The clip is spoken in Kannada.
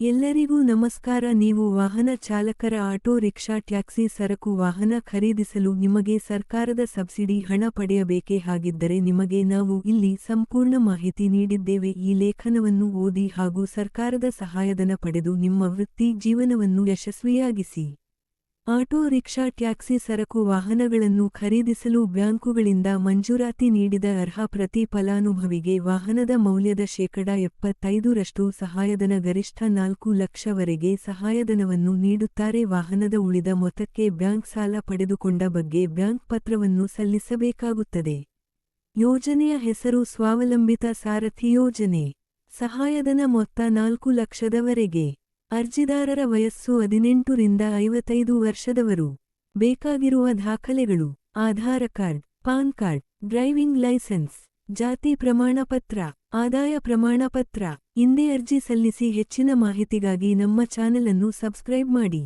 ಎಲ್ಲರಿಗೂ ನಮಸ್ಕಾರ. ನೀವು ವಾಹನ ಚಾಲಕರ ಆಟೋ ರಿಕ್ಷಾ ಟ್ಯಾಕ್ಸಿ ಸರಕು ವಾಹನ ಖರೀದಿಸಲು ನಿಮಗೆ ಸರ್ಕಾರದ ಸಬ್ಸಿಡಿ ಹಣ ಪಡೆಯಬೇಕೇ? ಹಾಗಿದ್ದರೆ ನಿಮಗೆ ನಾವು ಇಲ್ಲಿ ಸಂಪೂರ್ಣ ಮಾಹಿತಿ ನೀಡಿದ್ದೇವೆ. ಈ ಲೇಖನವನ್ನು ಓದಿ ಹಾಗೂ ಸರ್ಕಾರದ ಸಹಾಯಧನ ಪಡೆದು ನಿಮ್ಮ ವೃತ್ತಿ ಜೀವನವನ್ನು ಯಶಸ್ವಿಯಾಗಿಸಿ. ಆಟೋ ರಿಕ್ಷಾ ಟ್ಯಾಕ್ಸಿ ಸರಕು ವಾಹನಗಳನ್ನು ಖರೀದಿಸಲು ಬ್ಯಾಂಕುಗಳಿಂದ ಮಂಜೂರಾತಿ ನೀಡಿದ ಅರ್ಹ ಪ್ರತಿ ಫಲಾನುಭವಿಗೆ ವಾಹನದ ಮೌಲ್ಯದ ಶೇಕಡಾ 75ರಷ್ಟು ಸಹಾಯಧನ, ಗರಿಷ್ಠ 4 ಲಕ್ಷವರೆಗೆ ಸಹಾಯಧನವನ್ನು ನೀಡುತ್ತಾರೆ. ವಾಹನದ ಉಳಿದ ಮೊತ್ತಕ್ಕೆ ಬ್ಯಾಂಕ್ ಸಾಲ ಪಡೆದುಕೊಂಡ ಬಗ್ಗೆ ಬ್ಯಾಂಕ್ ಪತ್ರವನ್ನು ಸಲ್ಲಿಸಬೇಕಾಗುತ್ತದೆ. ಯೋಜನೆಯ ಹೆಸರು ಸ್ವಾವಲಂಬಿತ ಸಾರಥಿ ಯೋಜನೆ. ಸಹಾಯಧನ ಮೊತ್ತ 4 ಲಕ್ಷದವರೆಗೆ. ಅರ್ಜಿದಾರರ ವಯಸ್ಸು 18 ರಿಂದ 55 ವರ್ಷದವರು. ಬೇಕಾಗಿರುವ ದಾಖಲೆಗಳು: Aadhaar card, PAN card, driving licence, ಜಾತಿ ಪ್ರಮಾಣಪತ್ರ, ಆದಾಯ ಪ್ರಮಾಣಪತ್ರ. ಇಂದೇ ಅರ್ಜಿ ಸಲ್ಲಿಸಿ. ಹೆಚ್ಚಿನ ಮಾಹಿತಿಗಾಗಿ ನಮ್ಮ ಚಾನೆಲ್ ಅನ್ನು ಸಬ್ಸ್ಕ್ರೈಬ್ ಮಾಡಿ.